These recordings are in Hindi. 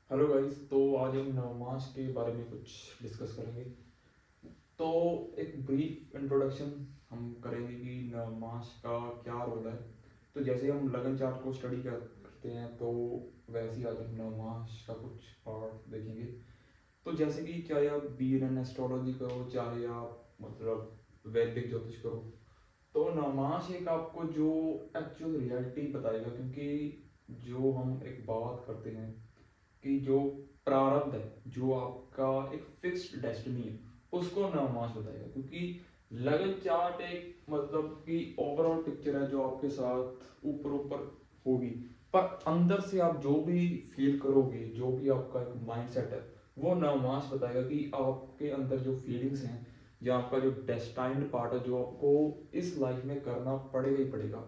Hello guys. तो आज हम नवमास के बारे में कुछ डिस्कस करेंगे। तो एक ब्रीफ इंट्रोडक्शन हम करेंगे कि नवमास का क्या रोल है। तो जैसे हम लगन चार्ट को स्टडी करते हैं तो वैसे ही आज हम नवमास का कुछ पार्ट देखेंगे। तो जैसे कि चाहे आप BNN एस्ट्रोलॉजी करो, चाहे आप मतलब वैदिक ज्योतिष करो, तो नवमास एक आपको जो एक्चुअल रियलिटी बताएगा। क्योंकि जो हम एक बात करते हैं कि जो प्रारब्ध है, जो आपका एक फिक्स्ड डेस्टिनी है, उसको नवमास बताएगा। क्योंकि लगन चार्ट एक मतलब कि ओवरऑल पिक्चर है जो आपके साथ ऊपर ऊपर होगी, पर अंदर से आप जो भी फील करोगे, जो भी आपका एक माइंडसेट है, वो नवमास बताएगा कि आपके अंदर जो फीलिंग्स हैं या आपका जो डेस्टाइन्ड पार्ट है, जो आपको इस लाइफ में करना पड़ेगा ही पड़ेगा,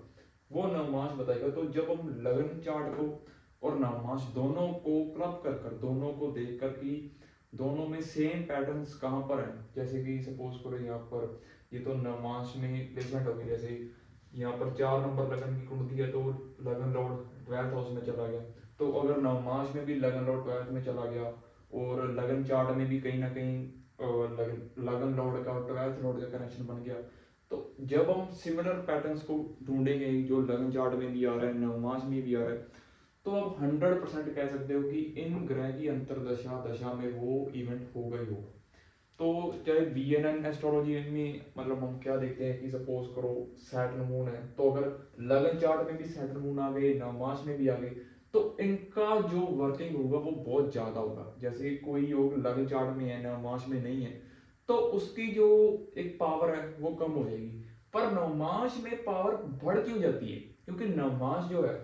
वो नवमास बताएगा। तो जब हम लगन चार्ट को और नवमास दोनों को क्लब कर कर, दोनों को देख कर कि दोनों में सेम पैटर्न्स कहाँ पर हैं। जैसे कि सपोज करो यहाँ पर ये तो नवमास में प्लेसमेंट होगी। जैसे यहाँ पर 4 नंबर लगन की कुंडली है, तो लगन लॉर्ड 12th हाउस में चला गया। तो अगर नवमास में भी लगन लॉर्ड 12th में चला गया और लगन चार्ट में भी कहीं ना कहीं लगन लॉर्ड का और 12th लॉर्ड का कनेक्शन बन गया, तो जब हम सिमिलर पैटर्न्स को ढूंढेंगे जो लगन चार्ट में भी आ रहा है, नवमास में भी आ रहा है, तो आप 100% कह सकते हो कि इन ग्रह की अंतरदशा दशा में वो इवेंट होगा ही होगा। तो चाहे BNN एस्ट्रोलॉजी में मतलब हम क्या देखते हैं कि सपोज करो सैटर्न मून है, तो अगर लगन चार्ट में भी सैटर्न मून आ गए, नवमास में भी आ गए, तो इनका जो वर्किंग होगा वो बहुत ज्यादा होगा। जैसे कोई योग लगन चार्ट में है, नवमास में नहीं है, तो उसकी जो एक पावर है वो कम हो जाएगी। पर नवमास में पावर बढ़ क्यों जाती है? क्योंकि नवमास जो है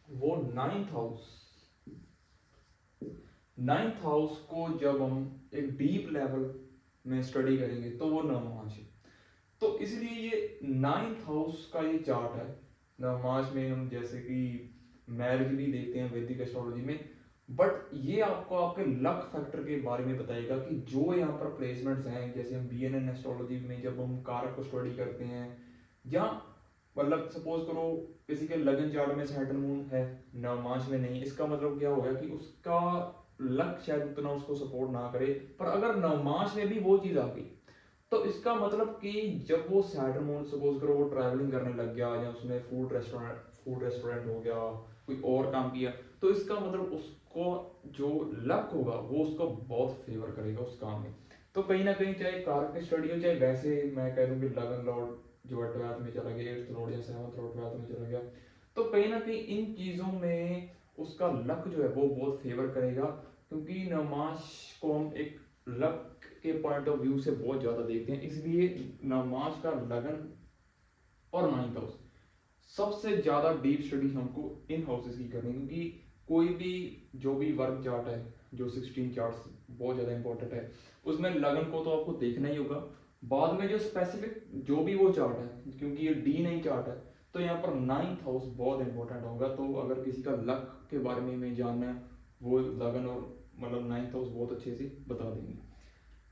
वो नाइन्थ हाउस को जब हम एक डीप लेवल में स्टडी करेंगे तो वो नवमास है। तो इसलिए ये नाइन्थ हाउस का ये चार्ट है। नवमास में हम जैसे कि मैरिज भी देखते हैं वैदिक एस्ट्रोलॉजी में, बट ये आपको आपके लक फैक्टर के बारे में बताएगा कि जो यहाँ पर प्लेसमेंट्स हैं। जैसे हम BNN एस्ट्रोलॉजी में जब हम कारक को स्टडी करते हैं, या मतलब सपोज करो किसी के लगन चार्ट में सैटर्न मून है, नवमास में नहीं, इसका मतलब क्या होगा कि उसका लक शायद उतना उसको सपोर्ट ना करे। पर अगर नवमास में भी वो चीज आ गई, तो इसका मतलब कि जब वो सैटर्न मून सपोज करो वो ट्रैवलिंग करने लग गया, या उसने फूड रेस्टोरेंट हो गया, कोई और काम किया, तो इसका मतलब उसको जो लक होगा वो उसको बहुत फेवर करेगा उस काम में। तो कहीं ना कहीं चाहे कारक की स्टडी हो, चाहे वैसे मैं कह दूं कि लगन लॉर्ड जो है 12th में चला गया, 8th लॉर्ड या 7th लॉर्ड 12th में चला गया, तो कहीं ना कहीं इन चीजों में उसका लक जो है वो बहुत फेवर करेगा। क्योंकि नमाज को हम एक लक के पॉइंट ऑफ व्यू से बहुत ज्यादा देखते हैं, इसलिए नमाज का लगन और नाइन्थ हाउस सबसे ज्यादा डीप स्टडी हमको इन हाउसेस की करनी है। क्योंकि कोई भी जो भी वर्क चार्ट है, जो 16 चार्ट्स बहुत ज्यादा इंपॉर्टेंट है, उसमें लगन को तो आपको देखना ही होगा। बाद में जो स्पेसिफिक जो भी वो चार्ट है, क्योंकि ये D9 चार्ट है, तो यहाँ पर नाइन्थ हाउस बहुत इंपॉर्टेंट होगा। तो अगर किसी का लक के बारे में हमें जानना है, वो लगन और मतलब नाइन्थ हाउस बहुत अच्छे से बता देंगे।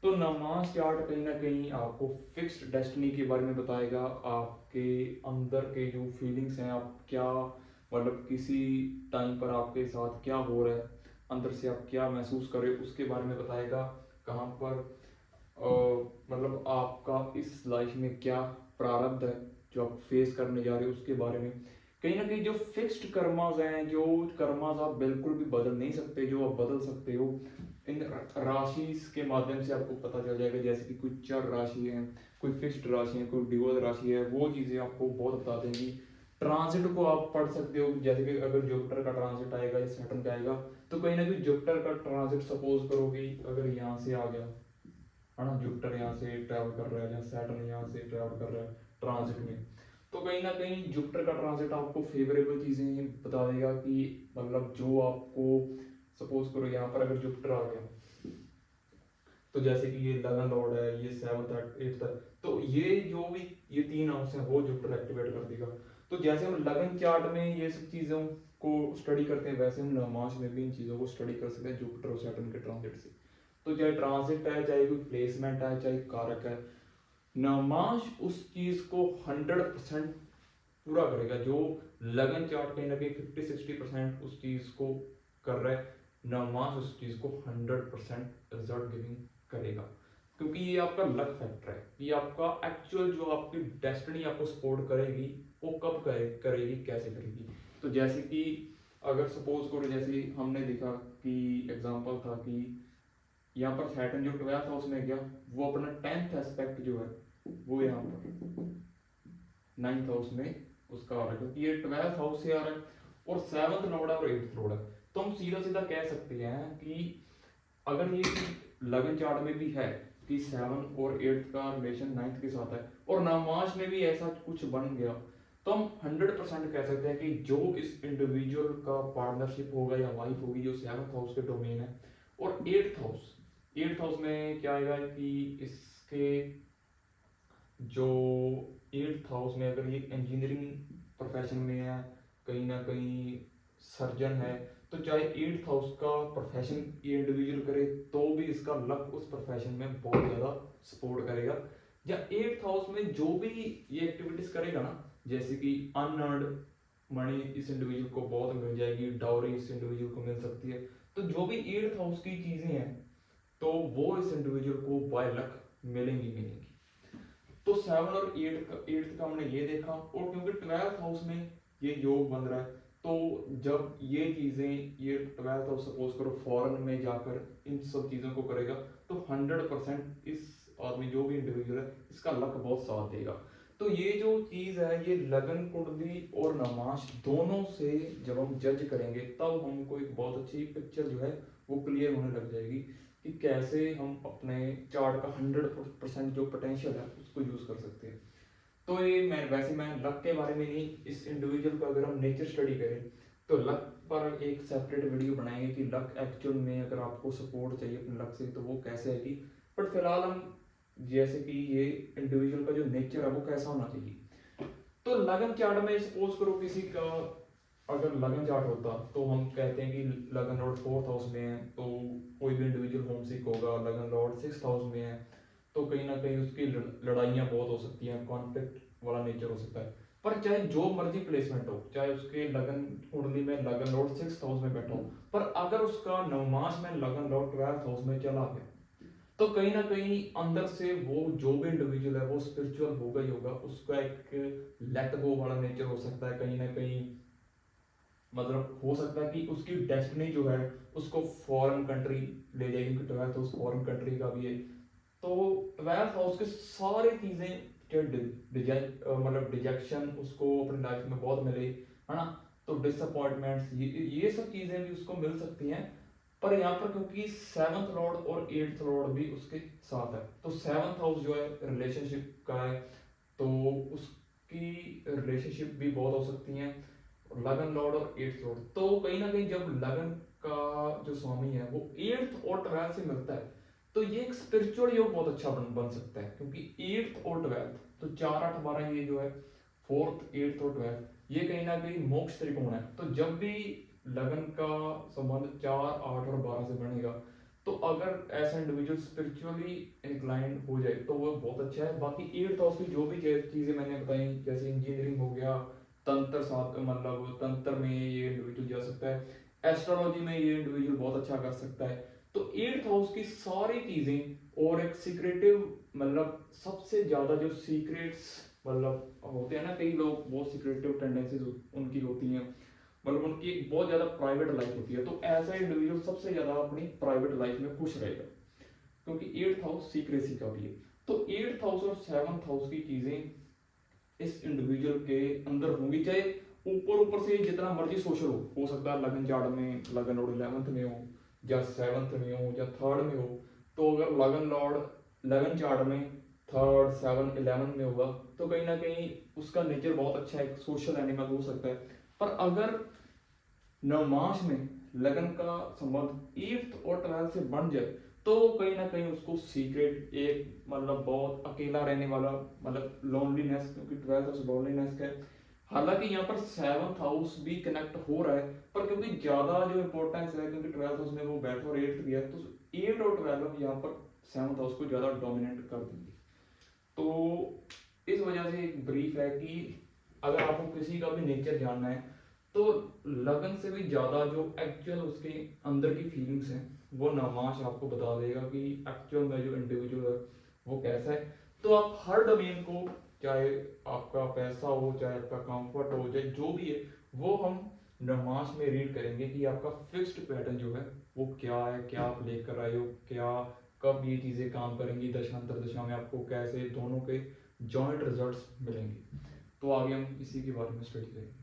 तो नमाज चार्ट कहीं ना कहीं आपको फिक्स्ड डेस्टिनी के बारे में बताएगा। आपके अंदर के जो फीलिंग्स हैं, आप क्या मतलब किसी टाइम पर आपके साथ क्या हो रहा है, अंदर से आप क्या महसूस कर रहे हो, उसके बारे में बताएगा। कहाँ पर मतलब आपका इस लाइफ में क्या प्रारब्ध है जो आप फेस करने जा रहे हो, उसके बारे में। कहीं ना कहीं जो फिक्स्ड कर्मास हैं, जो कर्मास आप बिल्कुल भी बदल नहीं सकते, जो आप बदल सकते हो इन राशि के माध्यम से आपको पता चल जाएगा। जैसे कि कोई चर राशि है, कोई फिक्स्ड राशि है, कोई डिवोल राशि है, वो चीज़ें आपको बहुत बता देंगी। ट्रांजिट को आप पढ़ सकते हो। जैसे कि अगर जुपिटर का ट्रांजिट आएगा या सैटर्न का आएगा, तो कहीं ना कहीं जुपिटर का ट्रांजिट सपोज करो कि अगर यहाँ से आ गया है ना, जुपिटर यहाँ से ट्रैवल कर रहा है या सैटर्न यहाँ से ट्रैवल कर रहा है ट्रांजिट में, तो कहीं ना कहीं जुपिटर का ट्रांजिट आपको फेवरेबल चीज़ें बता देगा। कि मतलब जो आपको सपोज करो यहाँ पर अगर जुपिटर आ गया, तो जैसे कि ये लगन लॉर्ड है, ये 7th 8th है, तो ये जो भी ये 3 हाउस हैं वो जुपिटर एक्टिवेट कर देगा। तो जैसे हम लगन चार्ट में ये सब चीज़ों को स्टडी करते हैं, वैसे हम नवमास में भी इन चीज़ों को स्टडी कर सकते हैं जुपिटर और सैटर्न के ट्रांजिट से। तो चाहे ट्रांजिट है, चाहे कोई प्लेसमेंट है, चाहे कारक है, नवमास उस चीज़ को 100% पूरा करेगा। जो लगन चार्ट कहीं ना कहीं 50-60% उस चीज़ को कर रहा है, नवमास उस चीज़ को 100% रिजल्ट गिविंग करेगा, क्योंकि ये आपका लक फैक्टर है। ये आपका एक्चुअल जो आपकी डेस्टिनी आपको सपोर्ट करेगी वो कब करेगी, कैसे करेगी। तो जैसे कि अगर सपोज करो, जैसे हमने देखा कि एग्जांपल था कि यहाँ पर सैटर्न जो 12th हाउस में गया, वो अपना 10th एस्पेक्ट जो है वो यहाँ पर 9th हाउस में उसका आ रहा है, क्योंकि ये 12th हाउस से आ रहा है और 7th लॉर्ड है और 8th लॉर्ड है। तो हम सीधा सीधा कह सकते हैं कि अगर ये लगन चार्ट में भी है कि 7 और 8 का रिलेशन 9th के साथ है और नवमास में भी ऐसा कुछ बन गया, तो हम 100% कह सकते हैं कि जो इस इंडिविजुअल का पार्टनरशिप होगा या वाइफ होगी जो 7th हाउस के डोमेन है, और 8th हाउस में क्या आएगा कि इसके जो 8th हाउस में अगर ये इंजीनियरिंग प्रोफेशन में है, कहीं ना कहीं सर्जन है, तो चाहे 8th हाउस का प्रोफेशन ये इंडिविजुअल करे तो भी इसका लक उस प्रोफेशन में बहुत ज़्यादा सपोर्ट करेगा। या 8th हाउस में जो भी ये एक्टिविटीज करेगा ना, जैसे कि अनअर्न्ड मनी इस इंडिविजुअल को बहुत मिल जाएगी, डाउरी इस इंडिविजुअल को मिल सकती है, तो जो भी 8th हाउस की चीज़ें हैं तो वो इस इंडिविजुअल को बाय लक मिलेंगी। तो 7 और 8th का हमने ये देखा, और क्योंकि 12th हाउस में ये योग बन रहा है, तो जब ये चीज़ें, ये 12th हाउस सपोज करो फॉरेन में जाकर इन सब चीज़ों को करेगा, तो 100% इस आदमी जो भी इंडिविजुअल है इसका लक बहुत साथ देगा। तो ये जो चीज़ है, ये लगन कुंडली और नमाज दोनों से जब हम जज करेंगे तब हमको एक बहुत अच्छी पिक्चर जो है वो क्लियर होने लग जाएगी कि कैसे हम अपने चार्ट का 100% जो पोटेंशियल है उसको यूज कर सकते हैं। तो ये मैं लक के बारे में नहीं, इस इंडिविजुअल को अगर हम नेचर स्टडी करें तो लक पर एक सेपरेट वीडियो बनाएंगे कि लक एक्चुअल में अगर आपको सपोर्ट चाहिए अपने लक से तो वो कैसे आएगी। बट फिलहाल हम जैसे कि ये इंडिविजुअल का जो नेचर है वो कैसा होना चाहिए। तो लगन चार्ट में सपोज करो किसी का अगर लगन चार्ट होता तो हम कहते हैं कि लगन लॉर्ड 4th हाउस में है, तो कोई भी इंडिविजुअल होम सिक होगा। लगन लॉर्ड 6th हाउस में है तो कहीं ना कहीं उसकी लड़ाइयाँ बहुत हो सकती हैं, कॉन्फ्लिक्ट वाला नेचर हो सकता है। पर चाहे जो मर्जी प्लेसमेंट हो, चाहे उसके लगन कुंडली में लगन लॉर्ड 6th हाउस में बैठा हो, पर अगर उसका नवमास में लगन लॉर्ड 12th हाउस में चला गया तो कहीं ना कहीं अंदर से वो जो भी इंडिविजुअल है वो स्पिरिचुअल होगा ही होगा। उसका एक लेट गो वाला नेचर हो सकता है, कहीं ना कहीं मतलब हो सकता है कि उसकी डेस्टिनी जो है उसको फॉरेन कंट्री ले जाएगी, क्योंकि 12th हाउस फॉरेन कंट्री का भी है। तो 12th हाउस के सारी चीजें मतलब डिजेक्शन उसको अपनी लाइफ में बहुत मिले, है ना, तो डिसअपॉइंटमेंट्स ये सब चीजें भी उसको मिल सकती हैं। पर यहाँ पर क्योंकि 7th लॉर्ड और 8th लॉर्ड भी उसके साथ है, तो 7th हाउस जो है रिलेशनशिप का है, तो उसकी रिलेशनशिप भी बहुत हो सकती हैं। लगन लॉर्ड और 8th लॉर्ड, तो कहीं ना कहीं जब लगन का जो स्वामी है वो 8th और 12th से मिलता है तो ये एक स्पिरिचुअल योग बहुत अच्छा बन सकता है, क्योंकि 8th और 12th तो 4 8 12 ये जो है 4th 8th और 12th ये कहीं ना कहीं मोक्ष त्रिकोण है। तो जब भी लगन का संबंध 4 8 और 12 से बनेगा तो अगर ऐसा इंडिविजुअल स्पिरिचुअली इंक्लाइंड हो जाए तो वो बहुत अच्छा है। बाकी 8th हाउस की जो भी चीजें मैंने बताई, जैसे इंजीनियरिंग हो गया, तंत्र साथ मतलब तंत्र में ये इंडिविजुअल जा सकता है, एस्ट्रोलॉजी में ये इंडिविजुअल बहुत अच्छा कर सकता है। तो 8th हाउस की सारी चीजें और एक सीक्रेटिव मतलब सबसे ज्यादा जो सीक्रेट्स मतलब होते हैं ना, कई लोग बहुत सीक्रेटिव टेंडेंसीज उनकी होती हैं, मतलब उनकी एक बहुत ज्यादा प्राइवेट लाइफ होती है, तो ऐसा इंडिविजुअल सबसे ज्यादा अपनी प्राइवेट लाइफ में खुश रहेगा, क्योंकि 8th हाउस सीक्रेसी का भी है। तो 8th हाउस और 7th हाउस की चीजें इस इंडिविजुअल के अंदर होंगी, चाहे ऊपर ऊपर से जितना मर्जी सोशल हो सकता है लगन चार्ट में लगन लॉर्ड 11th में हो या 7th में हो या 3rd में हो। तो अगर लगन लॉर्ड लगन चार्ट में 3rd 7 11 में होगा तो कहीं ना कहीं उसका नेचर बहुत अच्छा है, सोशल एनिमल हो सकता है। पर अगर नवमास में लगन का संबंध 8th और 12th से बन जाए तो कहीं ना कहीं उसको सीक्रेट एक मतलब बहुत अकेला रहने वाला मतलब लोनलीनेस, क्योंकि 12th हाउस लोनलीनेस का है। हालांकि यहाँ पर 7th हाउस भी कनेक्ट हो रहा है, पर क्योंकि ज्यादा जो इंपॉर्टेंस है क्योंकि 12th हाउस में वो बैठा और 8th भी है, तो 8 और 12 यहाँ पर 7th हाउस को ज्यादा डोमिनेट कर देंगे। तो इस वजह से एक ब्रीफ है कि अगर आपको किसी का भी नेचर जानना है तो लगन से भी ज़्यादा जो एक्चुअल उसके अंदर की फीलिंग्स हैं वो नमाज आपको बता देगा कि एक्चुअल में जो इंडिविजुअल है वो कैसा है। तो आप हर डोमेन को, चाहे आपका पैसा हो, चाहे आपका कंफर्ट हो, चाहे जो भी है, वो हम नमाज में रीड करेंगे कि आपका फिक्स्ड पैटर्न जो है वो क्या है, क्या आप लेकर आए हो, क्या कब ये चीज़ें काम करेंगी दशांतर दशा में, आपको कैसे दोनों के जॉइंट रिजल्ट्स मिलेंगे। तो आगे हम इसी के बारे में स्टडी करेंगे।